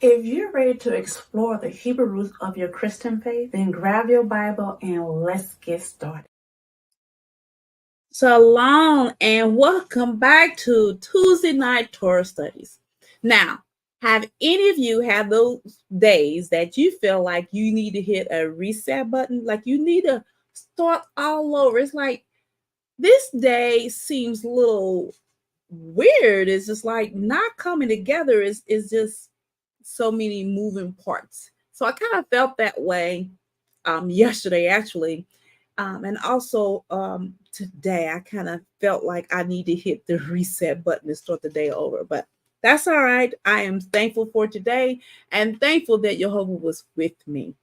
If you're ready to explore the Hebrew roots of your Christian faith, then grab your Bible and let's get started. Shalom and welcome back to Tuesday Night Torah Studies. Now, have any of you had those days that you feel like you need to hit a reset button, like you need to start all over? It's like this day seems a little weird. It's just like not coming together. Is just so many moving parts. So I kind of felt that way yesterday, actually. And also today, I kind of felt like I need to hit the reset button and start the day over. But that's all right. I am thankful for today and thankful that Yehovah was with me.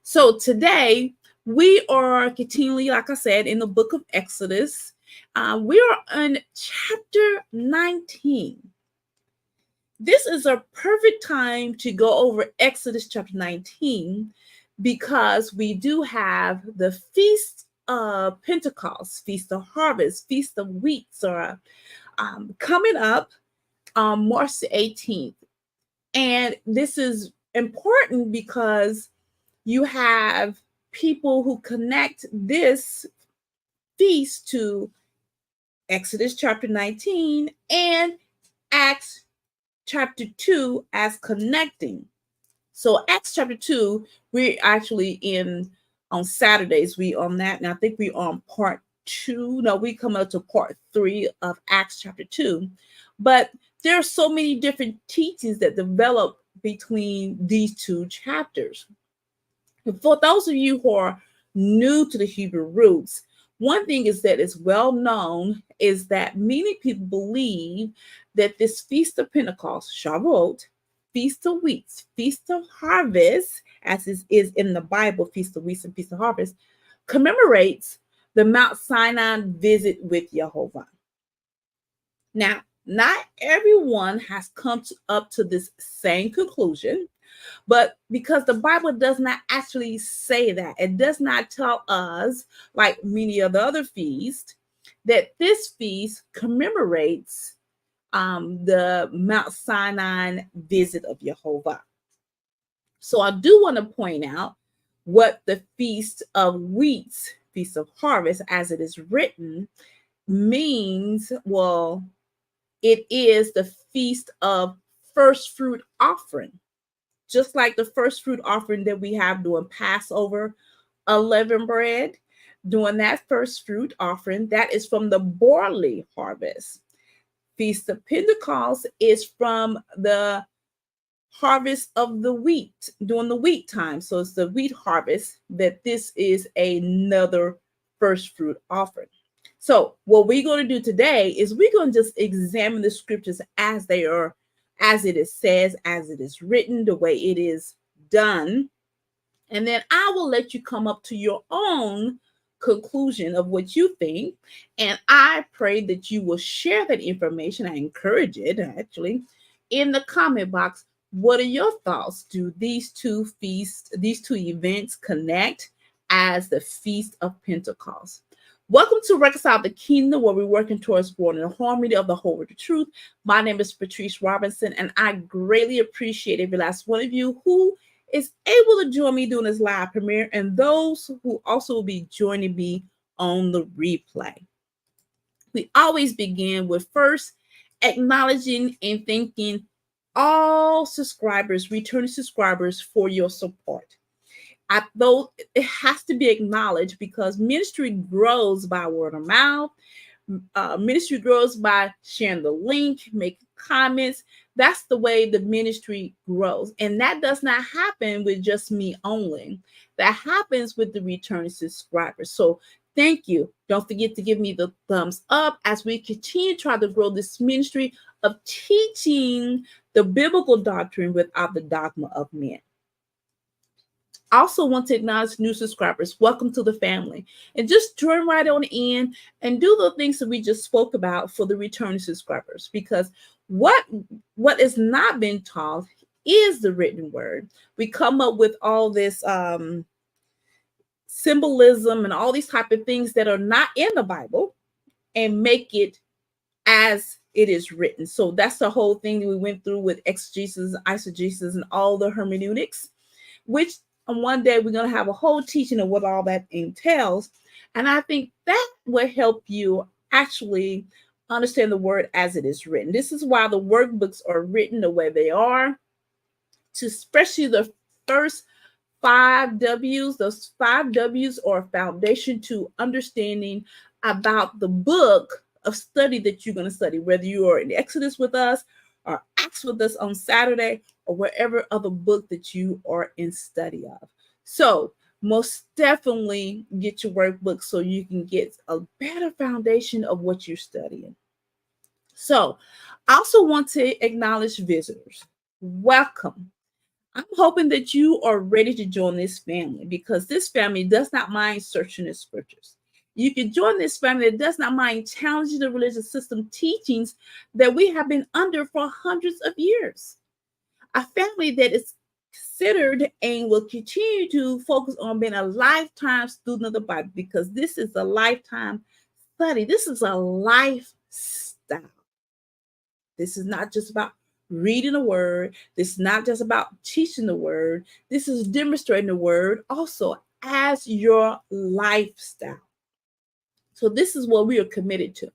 So today, we are continually, like I said, in the book of Exodus. We are in chapter 19. This is a perfect time to go over Exodus chapter 19 because we do have the Feast of Pentecost, Feast of Harvest, Feast of Weeks are coming up on March the 18th. And this is important because you have people who connect this feast to Exodus chapter 19 and Acts chapter 2 as connecting. So Acts chapter 2, we're actually in on Saturdays. We on that. And I think we on part 2. No, we come up to part 3 of Acts chapter 2. But there are so many different teachings that develop between these two chapters. And for those of you who are new to the Hebrew roots, one thing is that it's well known is that many people believe that this Feast of Pentecost, Shavuot, Feast of Weeks, Feast of Harvest, as is in the Bible, Feast of Weeks and Feast of Harvest, commemorates the Mount Sinai visit with Yehovah. Now, not everyone has come up to this same conclusion, but because the Bible does not actually say that, it does not tell us, like many of the other feasts, that this feast commemorates the Mount Sinai visit of Yehovah. So I do want to point out what the Feast of Weeks, Feast of Harvest, as it is written, means, well, it is the feast of first fruit offering, just like the first fruit offering that we have during Passover, unleavened bread. During that first fruit offering, that is from the barley harvest. Feast of Pentecost is from the harvest of the wheat during the wheat time. So it's the wheat harvest that this is another first fruit offering. So what we're going to do today is we're going to just examine the scriptures as they are, as it is says, as it is written, the way it is done. And then I will let you come up to your own conclusion of what you think. And I pray that you will share that information. I encourage it actually in the comment box. What are your thoughts? Do these two feasts, these two events connect as the Feast of Pentecost? Welcome to Reconcile the Kingdom, where we're working towards growing in the harmony of the whole with the truth. My name is Patrice Robinson, and I greatly appreciate every last one of you who is able to join me doing this live premiere, and those who also will be joining me on the replay. We always begin with first acknowledging and thanking all subscribers, returning subscribers, for your support. Though it has to be acknowledged because ministry grows by word of mouth. Ministry grows by sharing the link, making comments. That's the way the ministry grows. And that does not happen with just me only. That happens with the returning subscribers. So thank you. Don't forget to give me the thumbs up as we continue to try to grow this ministry of teaching the biblical doctrine without the dogma of men. I also want to acknowledge new subscribers. Welcome to the family. And just join right on in and do the things that we just spoke about for the returning subscribers. Because what is not being taught is the written word. We come up with all this symbolism and all these type of things that are not in the Bible and make it as it is written. So that's the whole thing that we went through with exegesis, eisegesis, and all the hermeneutics, which on one day we're going to have a whole teaching of what all that entails. And I think that will help you actually understand the word as it is written. This is why the workbooks are written the way they are, to especially the first 5 W's. Those 5 W's are a foundation to understanding about the book of study that you're going to study, whether you are in Exodus with us or Acts with us on Saturday or wherever other book that you are in study of. So most definitely get your workbook so you can get a better foundation of what you're studying. So I also want to acknowledge visitors. Welcome. I'm hoping that you are ready to join this family, because this family does not mind searching the scriptures. You can join this family that does not mind challenging the religious system teachings that we have been under for hundreds of years. A family that is considered and will continue to focus on being a lifetime student of the Bible, because this is a lifetime study. This is a lifestyle. This is not just about reading the word. This is not just about teaching the word. This is demonstrating the word also as your lifestyle. So this is what we are committed to.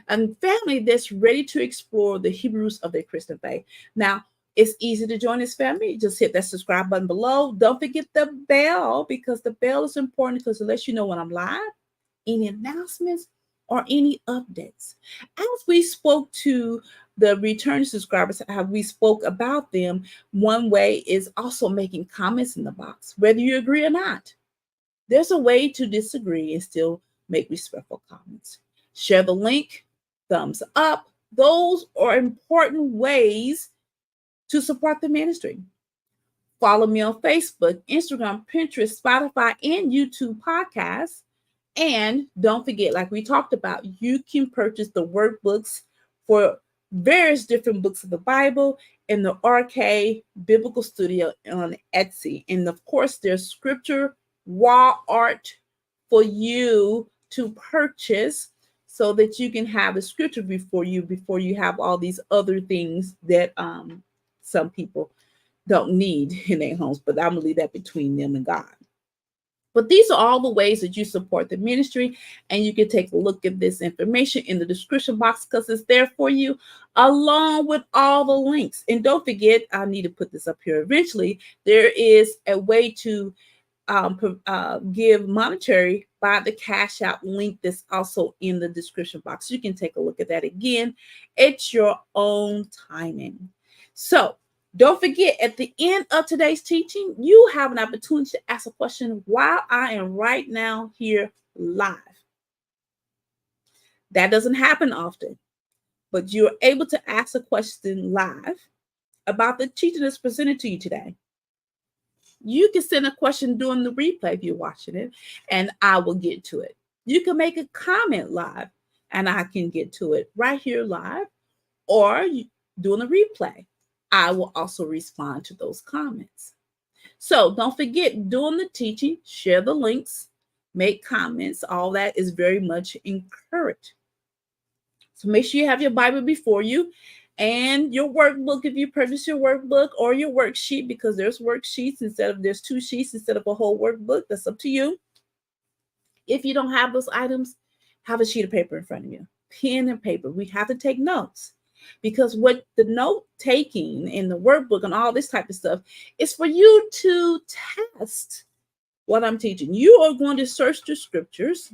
A family that's ready to explore the Hebrews of their Christian faith. Now, it's easy to join this family. Just hit that subscribe button below. Don't forget the bell, because the bell is important, because it lets you know when I'm live, any announcements, or any updates. As we spoke to the return subscribers, how we spoke about them, one way is also making comments in the box, whether you agree or not. There's a way to disagree and still make respectful comments. Share the link, thumbs up. Those are important ways to support the ministry. Follow me on Facebook, Instagram, Pinterest, Spotify, and YouTube podcasts. And don't forget, like we talked about, you can purchase the workbooks for various different books of the Bible in the RK Biblical Studio on Etsy. And of course, there's scripture wall art for you to purchase so that you can have the scripture before you have all these other things that some people don't need in their homes. But I'm going to leave that between them and God. But these are all the ways that you support the ministry, and you can take a look at this information in the description box because it's there for you, along with all the links. And don't forget, I need to put this up here eventually. There is a way to give monetary by the Cash App link that's also in the description box. You can take a look at that again. It's your own timing. So don't forget, at the end of today's teaching, you have an opportunity to ask a question while I am right now here live. That doesn't happen often, but you're able to ask a question live about the teaching that's presented to you today. You can send a question during the replay if you're watching it, and I will get to it. You can make a comment live, and I can get to it right here live, or during the replay. I will also respond to those comments. So don't forget, during the teaching, share the links, make comments. All that is very much encouraged. So make sure you have your Bible before you and your workbook if you purchase your workbook, or your worksheet, because there's worksheets there's 2 sheets instead of a whole workbook. That's up to you. If you don't have those items, have a sheet of paper in front of you, pen and paper. We have to take notes, because what the note taking in the workbook and all this type of stuff is for you to test what I'm teaching. You are going to search the scriptures,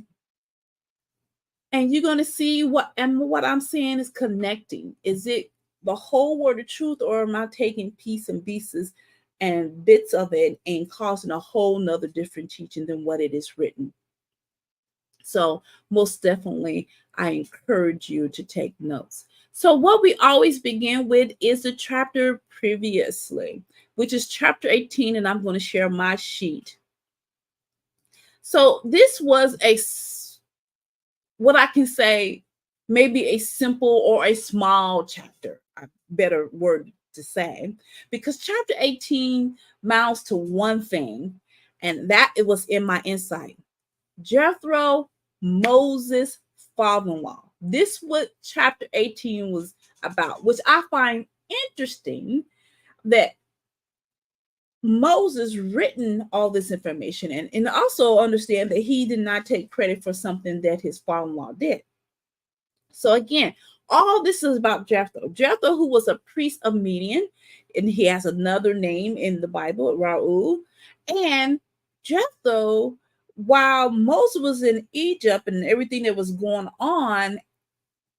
and you're going to see what I'm saying is connecting. Is it the whole word of truth, or am I taking piece and pieces and bits of it and causing a whole nother different teaching than what it is written? So most definitely, I encourage you to take notes. So what we always begin with is the chapter previously, which is chapter 18, and I'm going to share my sheet. So this was what I can say, maybe a simple or a small chapter, a better word to say, because chapter 18 amounts to one thing, and that it was in my insight. Jethro, Moses' father-in-law. This what chapter 18 was about, which I find interesting that Moses written all this information, and also understand that he did not take credit for something that his father-in-law did. So again, all this is about Jethro. Jethro, who was a priest of Midian, and he has another name in the Bible, Ra'u. And Jethro, while Moses was in Egypt and everything that was going on,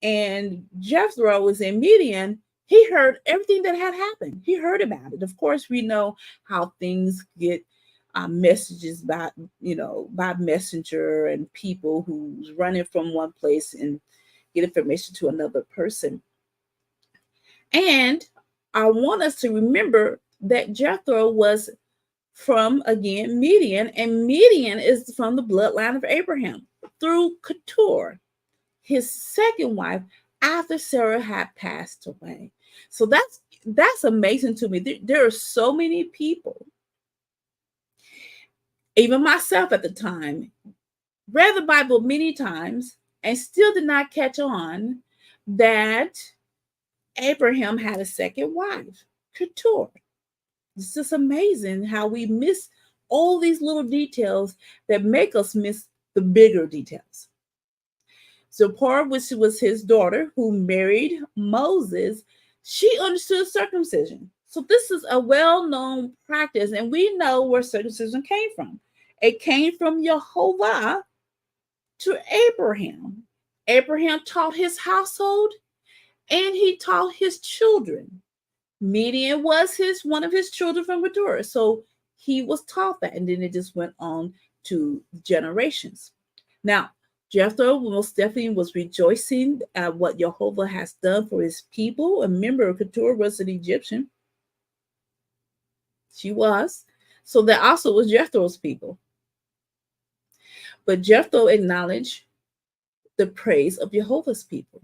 and Jethro was in Midian, he heard everything that had happened. He heard about it. Of course, we know how things get messages by messenger, and people who's running from one place and get information to another person. And I want us to remember that Jethro was from, again, Midian, and Midian is from the bloodline of Abraham through Keturah, his second wife, after Sarah had passed away. So that's amazing to me. There are so many people, even myself at the time, read the Bible many times and still did not catch on that Abraham had a second wife, Keturah. It's just amazing how we miss all these little details that make us miss the bigger details. Zipporah, which was his daughter, who married Moses, she understood circumcision. So this is a well-known practice, and we know where circumcision came from. It came from Yehovah to Abraham. Abraham taught his household, and he taught his children. Midian was one of his children from Keturah, so he was taught that, and then it just went on to generations. Now, Jethro most definitely was rejoicing at what Yehovah has done for his people. And remember, Keturah was an Egyptian. She was. So that also was Jethro's people. But Jethro acknowledged the praise of Yehovah's people.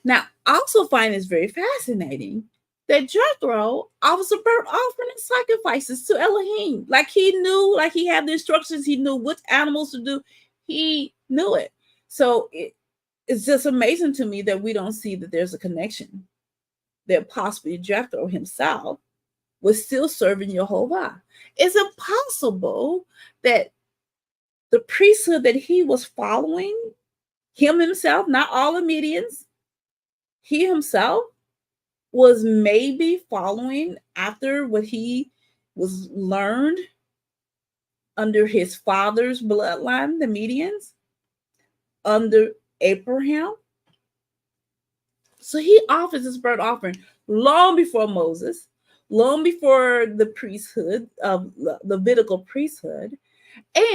Now, I also find this very fascinating that Jethro offers a burnt offering and sacrifices to Elohim. Like he knew, like he had the instructions, he knew which animals to do. He knew it. So it's just amazing to me that we don't see that there's a connection, that possibly Jethro himself was still serving Yehovah. Is it possible that the priesthood that he was following, him himself, not all the Medians, he himself was maybe following after what he was learned under his father's bloodline, the Medians, under Abraham. So he offers his burnt offering long before Moses, long before the priesthood of the Levitical priesthood.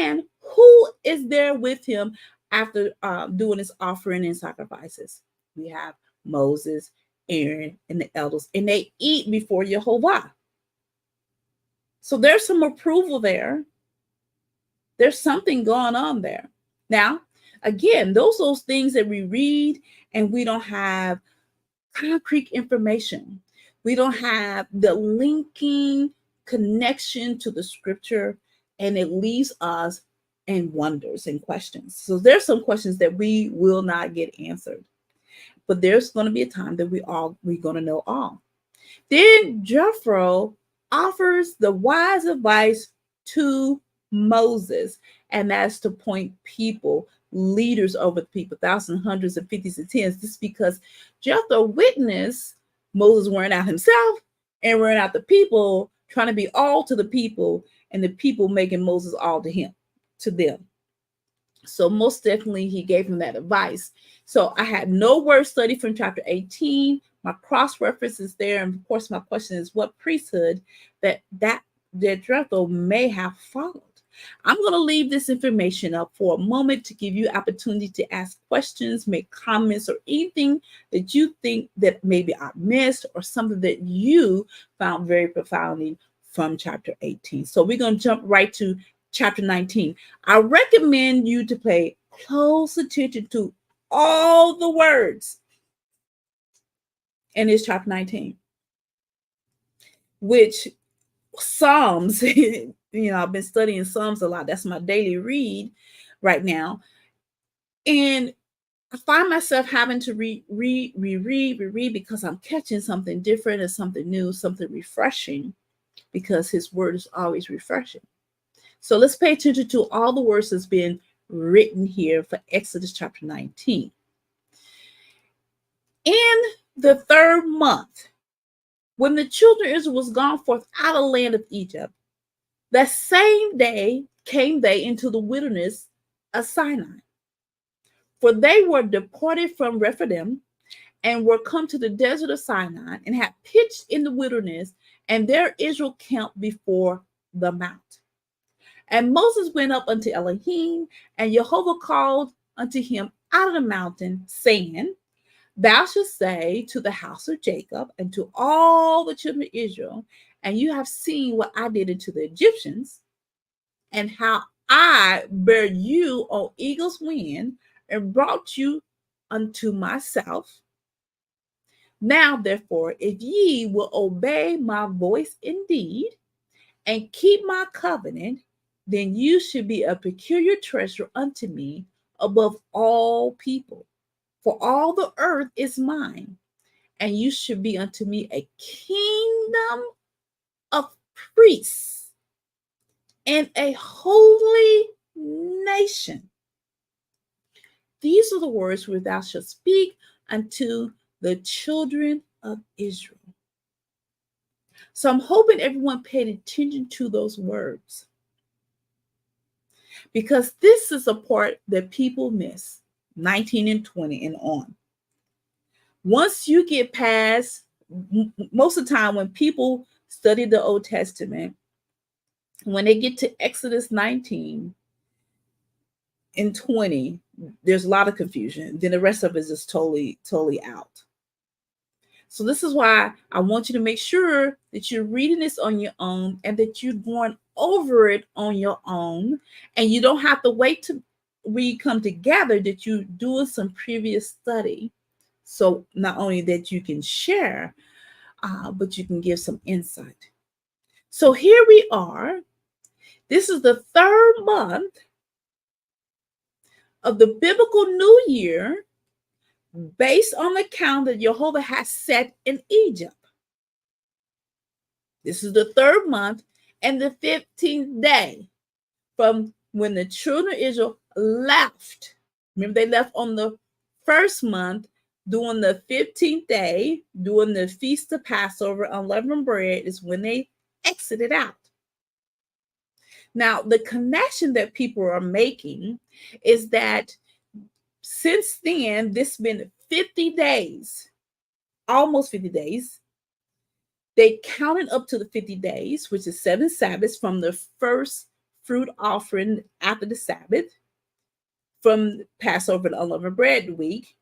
And who is there with him after doing his offering and sacrifices? We have Moses, Aaron, and the elders, and they eat before Yehovah. So there's some approval there. There's something going on there. Now, again, those things that we read and we don't have concrete information. We don't have the linking connection to the scripture, and it leaves us in wonders and questions. So there's some questions that we will not get answered, but there's going to be a time that we're going to know all. Then Jethro offers the wise advice to Moses, and that's to point people, leaders over the people, thousands, hundreds, and fifties and tens. This is because Jethro witnessed Moses wearing out himself and wearing out the people, trying to be all to the people, and the people making Moses all to them. So most definitely he gave him that advice. So I had no word study from chapter 18. My cross-reference is there. And of course, my question is what priesthood that Jethro may have followed. I'm going to leave this information up for a moment to give you opportunity to ask questions, make comments, or anything that you think that maybe I missed or something that you found very profoundly from chapter 18. So we're going to jump right to chapter 19. I recommend you to pay close attention to all the words in this chapter 19, which Psalms, I've been studying Psalms a lot. That's my daily read right now. And I find myself having to reread because I'm catching something different and something new, something refreshing, because his word is always refreshing. So let's pay attention to all the words that's been written here for Exodus chapter 19. In the third month, when the children of Israel was gone forth out of the land of Egypt, that same day came they into the wilderness of Sinai. For they were departed from Rephidim and were come to the desert of Sinai and had pitched in the wilderness, and there Israel camped before the mount. And Moses went up unto Elohim, and Yehovah called unto him out of the mountain, saying, Thou shalt say to the house of Jacob and to all the children of Israel, and you have seen what I did unto the Egyptians, and how I bare you on eagle's wing and brought you unto myself. Now, therefore, if ye will obey my voice indeed, and keep my covenant, then you should be a peculiar treasure unto me above all people. For all the earth is mine, and you should be unto me a kingdom of priests and a holy nation. These are the words which thou shalt speak unto the children of Israel. So I'm hoping everyone paid attention to those words, because this is a part that people miss, 19 and 20 and on. Once you get past, most of the time when people study the Old Testament, when they get to Exodus 19 and 20, there's a lot of confusion. Then the rest of it is just totally out. So this is why I want you to make sure that you're reading this on your own and that you're going over it on your own. And you don't have to wait till we come together, that you're doing some previous study. So not only that you can share, but you can give some insight. So here we are. This is the third month of the biblical New Year, based on the calendar Yehovah has set in Egypt. This is the third month and the 15th day from when the children of Israel left, remember they left on the first month, during the 15th day, during the feast of Passover, unleavened bread is when they exited out. Now, the connection that people are making is that since then, this has been 50 days, almost 50 days. They counted up to the 50 days, which is 7 Sabbaths from the first fruit offering after the Sabbath, from Passover to unleavened bread week.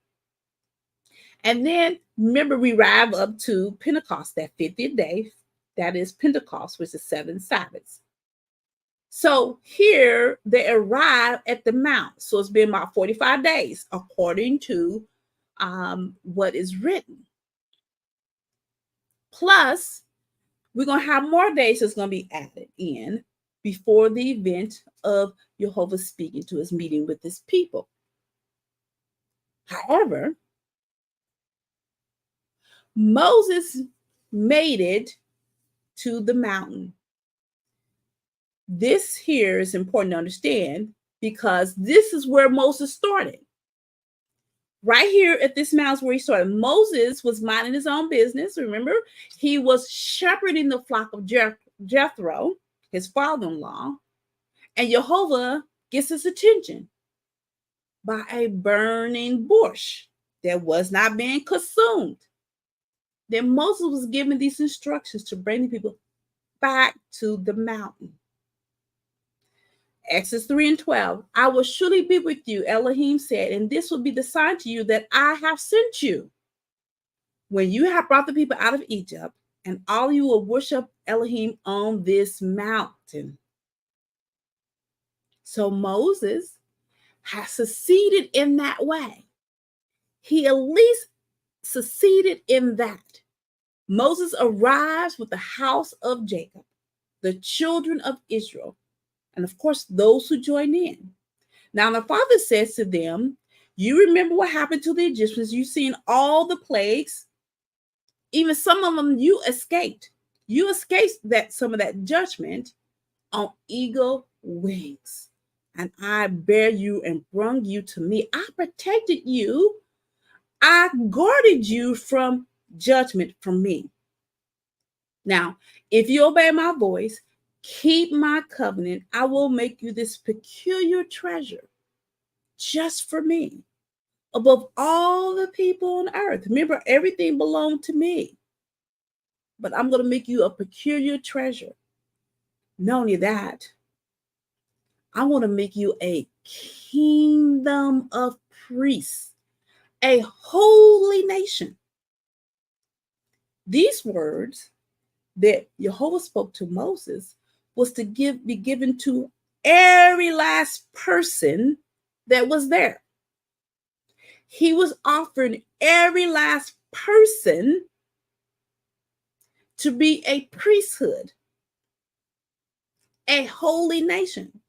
And then remember, we arrive up to Pentecost, that 50th day. That is Pentecost, which is 7 Sabbaths. So here they arrive at the mount. So it's been about 45 days, according to what is written. Plus, we're going to have more days that's going to be added in before the event of Yehovah speaking to his meeting with his people. However, Moses made it to the mountain. This here is important to understand because this is where Moses started. Right here at this mountain is where he started. Moses was minding his own business. Remember, he was shepherding the flock of Jethro, his father-in-law, and Yehovah gets his attention by a burning bush that was not being consumed. Then Moses was given these instructions to bring the people back to the mountain. Exodus 3 and 12, I will surely be with you, Elohim said, and this will be the sign to you that I have sent you. When you have brought the people out of Egypt, and all you will worship Elohim on this mountain. So Moses has succeeded in that way. He at least succeeded in that. Moses arrives with the house of Jacob, the children of Israel, and of course, those who join in. Now, the father says to them, you remember what happened to the Egyptians. You've seen all the plagues. Even some of them you escaped. You escaped some of that judgment on eagle wings. And I bear you and brought you to me. I protected you. I guarded you from judgment from me. Now, if you obey my voice, keep my covenant, I will make you this peculiar treasure just for me, above all the people on earth. Remember, everything belonged to me, but I'm going to make you a peculiar treasure. Not only that, I want to make you a kingdom of priests, a holy nation. These words that Yehovah spoke to Moses was to be given to every last person that was there. He was offering every last person to be a priesthood, a holy nation.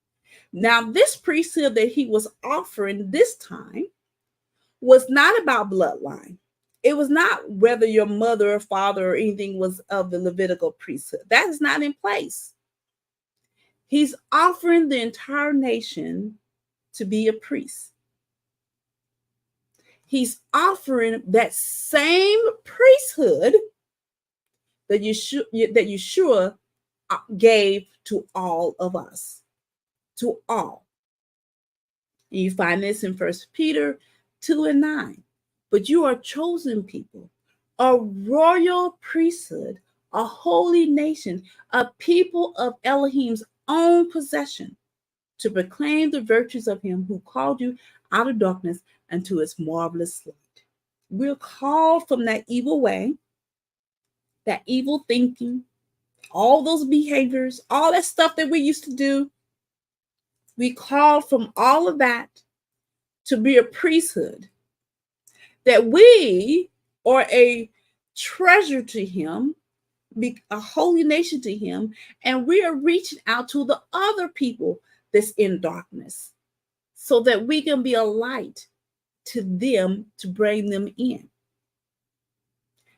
Now, this priesthood that he was offering this time was not about bloodline. It was not whether your mother or father or anything was of the Levitical priesthood. That is not in place. He's offering the entire nation to be a priest. He's offering that same priesthood that Yeshua gave to all of us, to all. And you find this in 1 Peter 2 and 9. But you are a chosen people, a royal priesthood, a holy nation, a people of Elohim's own possession, to proclaim the virtues of him who called you out of darkness into his marvelous light. We're called from that evil way, that evil thinking, all those behaviors, all that stuff that we used to do. We called from all of that to be a priesthood, that we are a treasure to him, be a holy nation to him, and we are reaching out to the other people that's in darkness so that we can be a light to them to bring them in.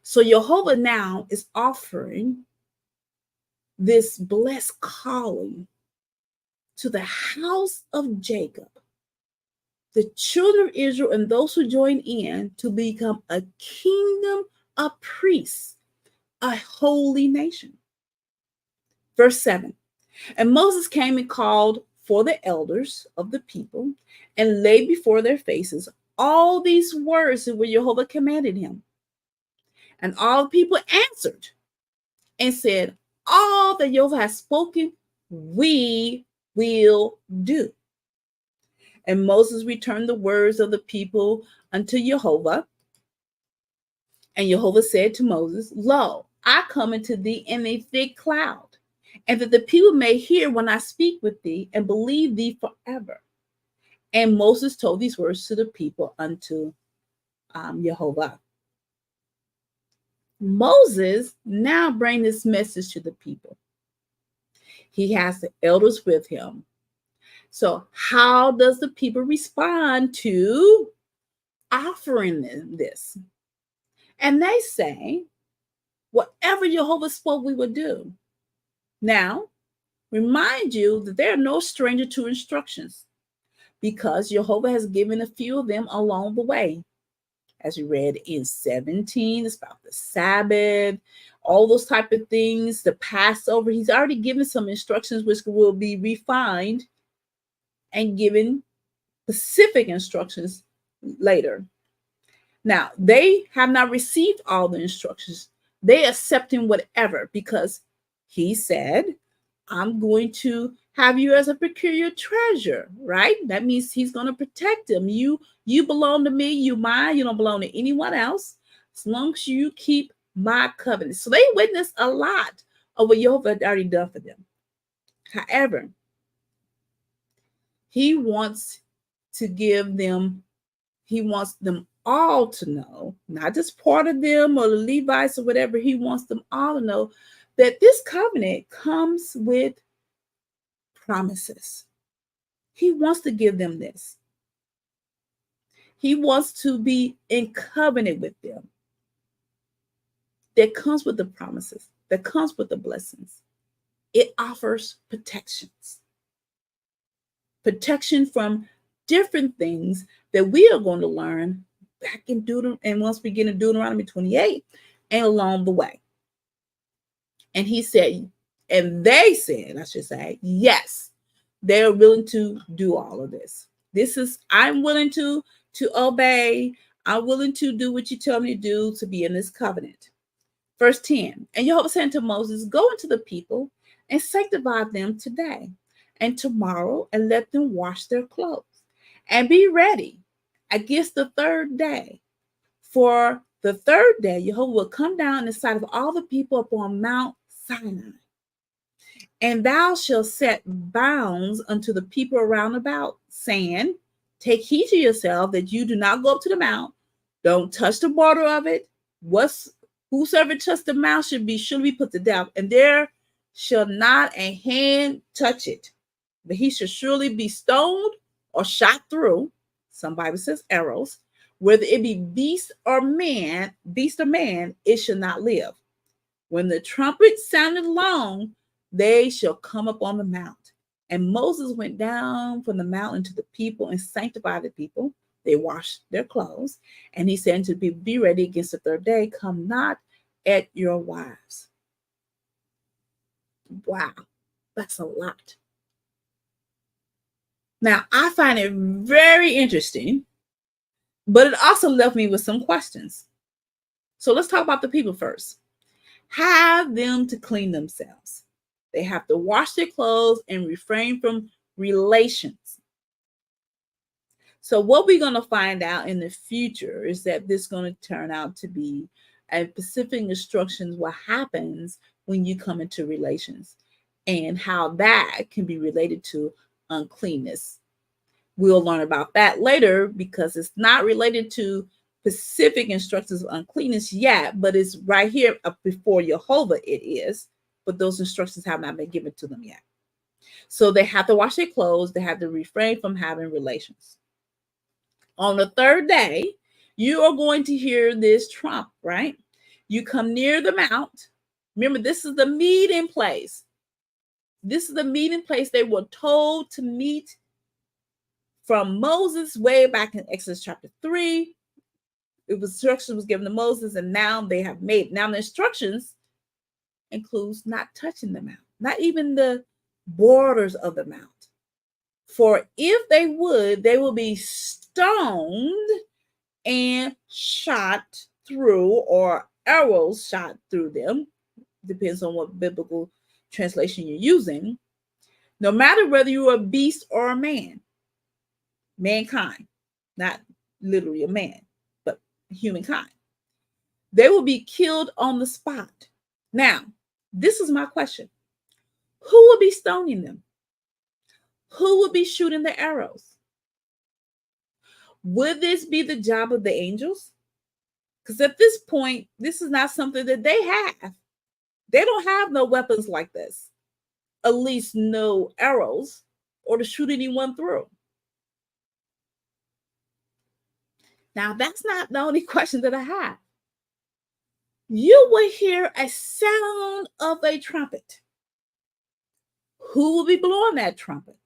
So Yehovah now is offering this blessed calling to the house of Jacob, the children of Israel and those who join in, to become a kingdom of priests, a holy nation. Verse 7. And Moses came and called for the elders of the people and laid before their faces all these words that Yehovah commanded him. And all the people answered and said, all that Yehovah has spoken, we will do. And Moses returned the words of the people unto Yehovah. And Yehovah said to Moses, lo, I come unto thee in a thick cloud, and that the people may hear when I speak with thee and believe thee forever. And Moses told these words to the people unto Yehovah. Moses now brings this message to the people. He has the elders with him. So how does the people respond to offering them this? And they say, whatever Yehovah spoke, we would do. Now, remind you that they are no stranger to instructions, because Yehovah has given a few of them along the way. As we read in 17, it's about the Sabbath, all those type of things, the Passover. He's already given some instructions which will be refined and given specific instructions later. Now, they have not received all the instructions. They accepting whatever, because he said, I'm going to have you as a peculiar treasure, right? That means he's going to protect them. You belong to me, you mine, you don't belong to anyone else, as long as you keep my covenant. So they witnessed a lot of what Yehovah had already done for them. However, he wants them all to know, not just part of them or the Levites or whatever. He wants them all to know that this covenant comes with promises. He wants to give them this. He wants to be in covenant with them. That comes with the promises, that comes with the blessings. It offers protections. Protection from different things that we are going to learn back in Deuteronomy, and once we get in Deuteronomy 28 and along the way. And he said, and they said, I should say, yes, they're willing to do all of this. I'm willing to obey. I'm willing to do what you tell me to do, to be in this covenant. Verse 10, and Yehovah said to Moses, go into the people and sanctify them today and tomorrow, and let them wash their clothes and be ready against the third day. For the third day, Yehovah will come down in the sight of all the people upon Mount Sinai. And thou shalt set bounds unto the people around about, saying, take heed to yourself that you do not go up to the mount. Don't touch the border of it. Whosoever touch the mount should be put to death. And there shall not a hand touch it, but he shall surely be stoned or shot through. Some Bible says arrows. Whether it be beast or man, it shall not live. When the trumpet sounded long, they shall come up on the mount. And Moses went down from the mountain to the people and sanctified the people. They washed their clothes. And he said to the people, be ready against the third day. Come not at your wives. Wow, that's a lot. Now, I find it very interesting, but it also left me with some questions. So let's talk about the people first. Have them to clean themselves. They have to wash their clothes and refrain from relations. So what we're going to find out in the future is that this is going to turn out to be a specific instructions what happens when you come into relations, and how that can be related to uncleanness. We'll learn about that later, because it's not related to specific instructions of uncleanness yet, but it's right here before Yehovah it is, but those instructions have not been given to them yet. So they have to wash their clothes, they have to refrain from having relations. On the third day, you are going to hear this trump, right? You come near the mount. Remember, this is the meeting place. This is the meeting place they were told to meet from Moses way back in Exodus chapter 3. It was instructions was given to Moses, and now they have made. Now the instructions includes not touching the mount, not even the borders of the mount. For if they would, they will be stoned and shot through, or arrows shot through them. Depends on what biblical translation you're using. No matter whether you're a beast or a man, mankind, not literally a man, but humankind, they will be killed on the spot. Now, this is my question. Who will be stoning them? Who will be shooting the arrows? Would this be the job of the angels? Because at this point, this is not something that they have. They don't have no weapons like this, at least no arrows or to shoot anyone through. Now, that's not the only question that I have. You will hear a sound of a trumpet. Who will be blowing that trumpet?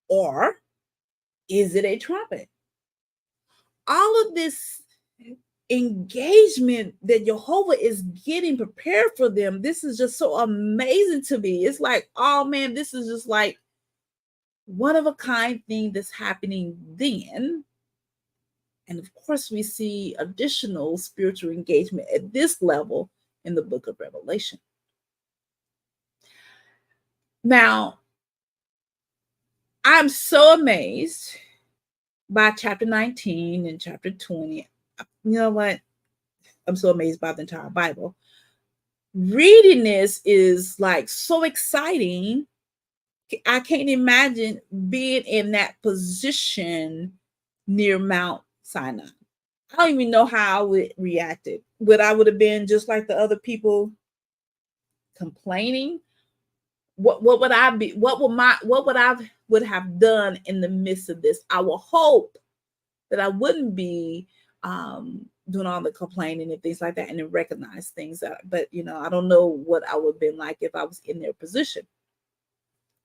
Or is it a trumpet? All of this engagement that Yehovah is getting prepared for them, this is just so amazing to me. It's like, oh man, this is just like one of a kind thing that's happening then. And of course, we see additional spiritual engagement at this level in the book of Revelation. Now, I'm so amazed by chapter 19 and chapter 20. You know what? I'm so amazed by the entire Bible. Reading this is like so exciting. I can't imagine being in that position near Mount Sinai. I don't even know how I would react. Would I would have been just like the other people complaining? What would I be? What would I would have done in the midst of this? I will hope that I wouldn't be doing all the complaining and things like that, and then recognize things. But I don't know what I would have been like if I was in their position.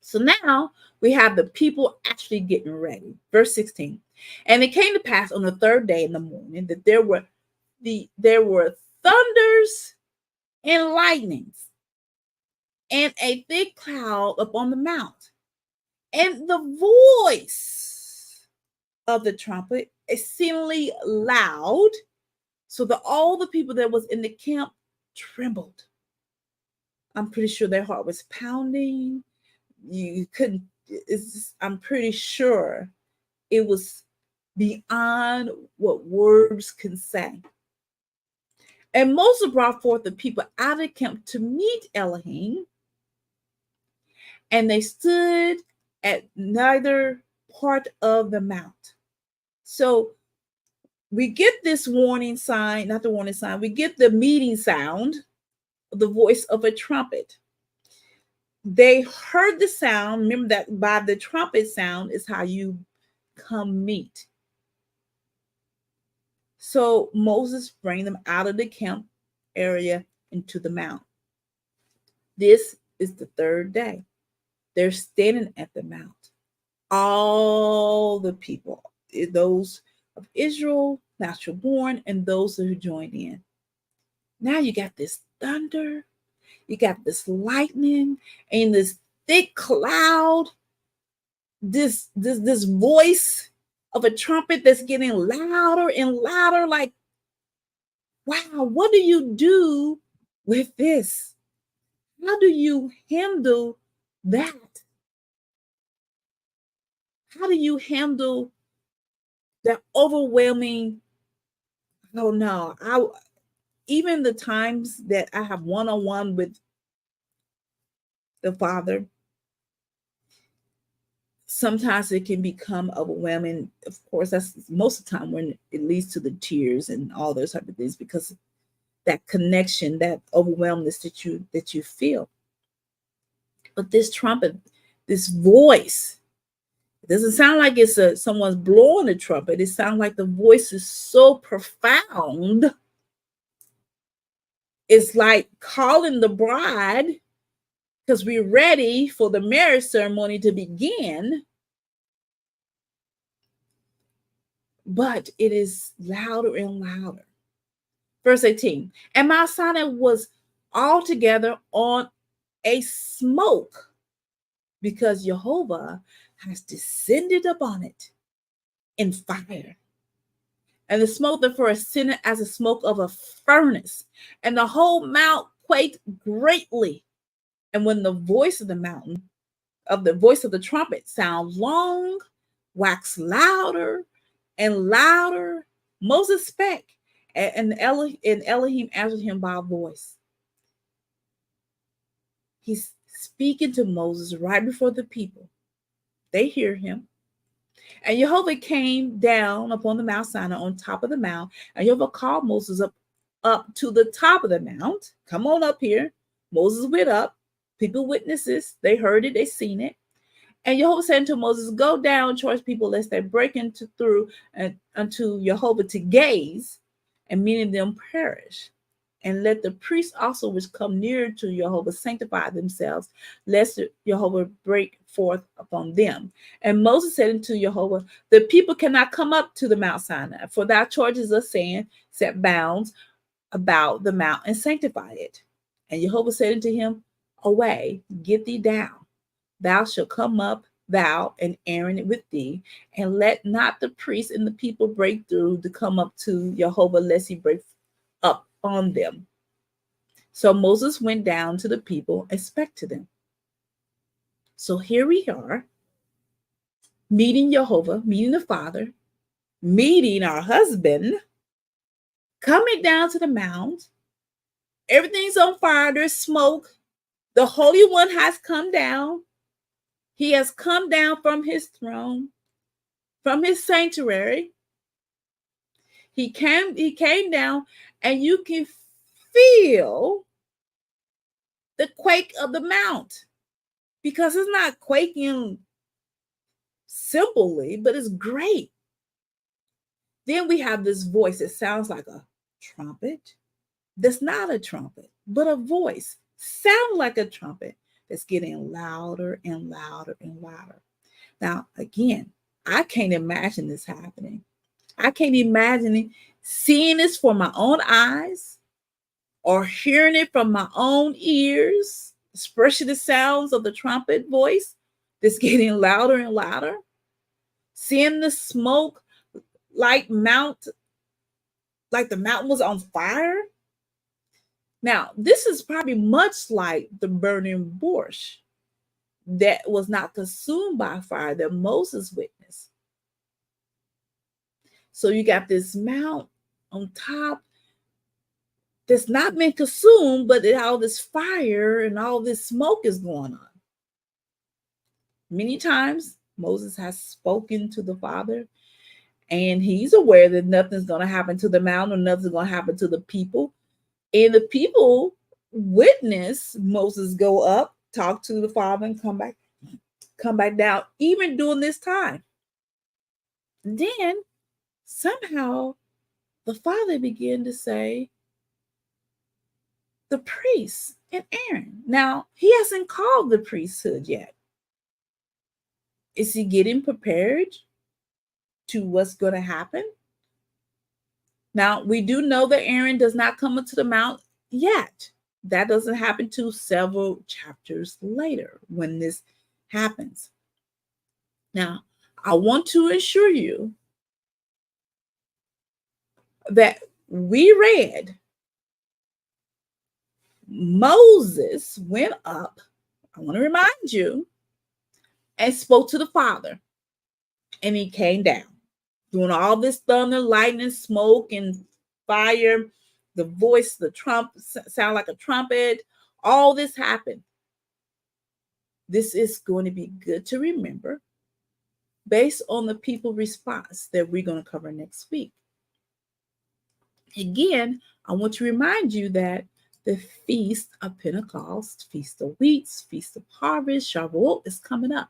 So now we have the people actually getting ready. Verse 16. And it came to pass on the third day in the morning that there were thunders and lightnings and a thick cloud upon the mount, and the voice of the trumpet exceedingly loud, so that all the people that was in the camp trembled. I'm pretty sure their heart was pounding. I'm pretty sure it was beyond what words can say. And Moses brought forth the people out of the camp to meet Elohim, and they stood at neither part of the mount. So we get this warning sign, not the warning sign, we get the meeting sound, the voice of a trumpet. They heard the sound. Remember that by the trumpet sound is how you come meet. So Moses bring them out of the camp area into the mount. This is the third day. They're standing at the mount. All the people, those of Israel, natural born, and those who joined in. Now you got this thunder, you got this lightning, and this thick cloud, this voice of a trumpet that's getting louder and louder. Like, wow, what do you do with this? How do you handle that? How do you handle that overwhelming? I don't know. Even the times that I have one-on-one with the Father, sometimes it can become overwhelming. Of course, that's most of the time when it leads to the tears and all those type of things, because that connection, that overwhelmness that you feel. But this trumpet, this voice, it doesn't sound like it's someone's blowing a trumpet. It sounds like the voice is so profound. It's like calling the bride, because we're ready for the marriage ceremony to begin. But it is louder and louder. Verse 18, and Mount Sinai was altogether on a smoke, because Yehovah has descended upon it in fire. And the smoke therefore ascended as the smoke of a furnace, and the whole mount quaked greatly. And when the voice of the mountain, of the voice of the trumpet sound long, wax louder and louder, Moses spake, and Elohim answered him by a voice. He's speaking to Moses right before the people. They hear him. And Yehovah came down upon the Mount Sinai on top of the mount, and Yehovah called Moses up to the top of the mount. Come on up here. Moses went up. People witnesses. They heard it. They seen it. And Yehovah said to Moses, go down, charge people, lest they break through unto Yehovah to gaze, and many of them perish. And let the priests also which come near to Yehovah sanctify themselves, lest Yehovah break forth upon them. And Moses said unto Yehovah, the people cannot come up to the Mount Sinai, for thou charges us, saying, set bounds about the mount and sanctify it. And Yehovah said unto him, away, get thee down. Thou shalt come up, thou and Aaron with thee, and let not the priests and the people break through to come up to Yehovah, lest he break up on them. So Moses went down to the people and spake to them. So here we are, meeting Yehovah, meeting the Father, meeting our husband, coming down to the mount. Everything's on fire. There's smoke. The Holy One has come down. He has come down from his throne, from his sanctuary. He came down, and you can feel the quake of the mount, because it's not quaking simply, but it's great. Then we have this voice that sounds like a trumpet. That's not a trumpet, but a voice. Sound like a trumpet that's getting louder and louder and louder. Now, again, I can't imagine this happening. I can't imagine seeing this for my own eyes or hearing it from my own ears, especially the sounds of the trumpet voice that's getting louder and louder. Seeing the smoke like the mountain was on fire. Now, this is probably much like the burning bush that was not consumed by fire that Moses witnessed. So you got this mount on top that's not been consumed, but all this fire and all this smoke is going on. Many times Moses has spoken to the Father, and he's aware that nothing's going to happen to the mount, or nothing's going to happen to the people. And the people witness Moses go up, talk to the Father, and come back down, even during this time. Then somehow the Father began to say, the priests and Aaron. Now, he hasn't called the priesthood yet. Is he getting prepared to what's going to happen? Now, we do know that Aaron does not come into the mount yet. That doesn't happen till several chapters later when this happens. Now, I want to assure you that we read Moses went up, I want to remind you, and spoke to the Father, and he came down. Doing all this thunder, lightning, smoke, and fire, the voice, the trumpet, sound like a trumpet, all this happened. This is going to be good to remember based on the people response that we're going to cover next week. Again, I want to remind you that the Feast of Pentecost, Feast of Weeks, Feast of Harvest, Shavuot is coming up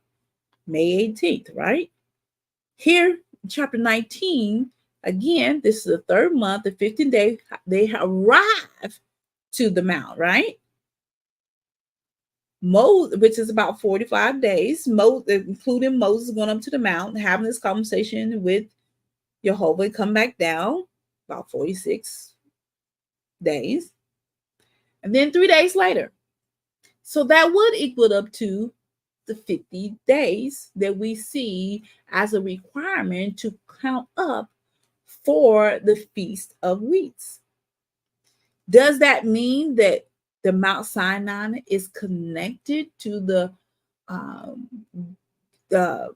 May 18th, right? Here, chapter 19, again, this is the third month, the 15th day, they arrive to the mount, right? Moses, which is about 45 days, including Moses going up to the mount, having this conversation with Yehovah, and come back down, about 46 days. And then 3 days later. So that would equal up to the 50 days that we see as a requirement to count up for the Feast of Weeks. Does that mean that the Mount Sinai is connected to um, the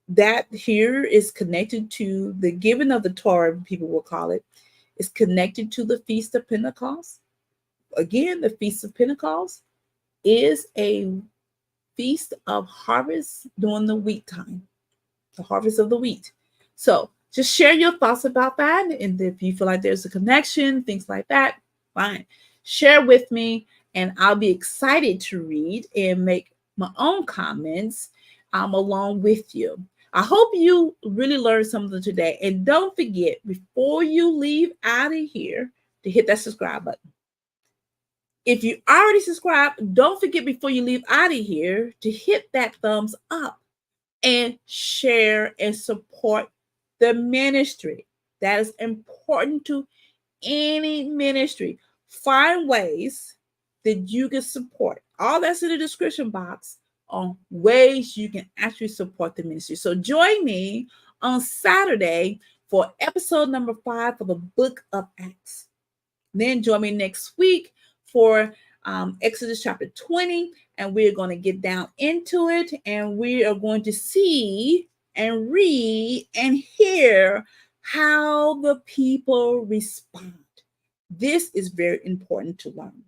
that here is connected to the giving of the Torah, people will call it, is connected to the Feast of Pentecost? Again, the Feast of Pentecost is a feast of harvest during the wheat time, the harvest of the wheat. So just share your thoughts about that. And if you feel like there's a connection, things like that, fine. Share with me, and I'll be excited to read and make my own comments along with you. I hope you really learned something today. And don't forget, before you leave out of here, to hit that subscribe button. If you already subscribed, don't forget before you leave out of here to hit that thumbs up and share and support the ministry. That is important to any ministry. Find ways that you can support. All that's in the description box on ways you can actually support the ministry. So join me on Saturday for episode number 5 for the book of Acts. Then join me next week for Exodus chapter 20, and we're going to get down into it, and we are going to see and read and hear how the people respond. This is very important to learn.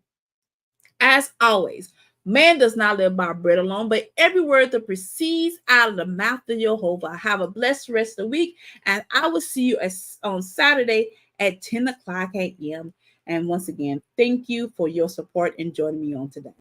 As always, man does not live by bread alone, but every word that proceeds out of the mouth of Yehovah. Have a blessed rest of the week, and I will see you on Saturday at 10 o'clock a.m. And once again, thank you for your support and joining me on today.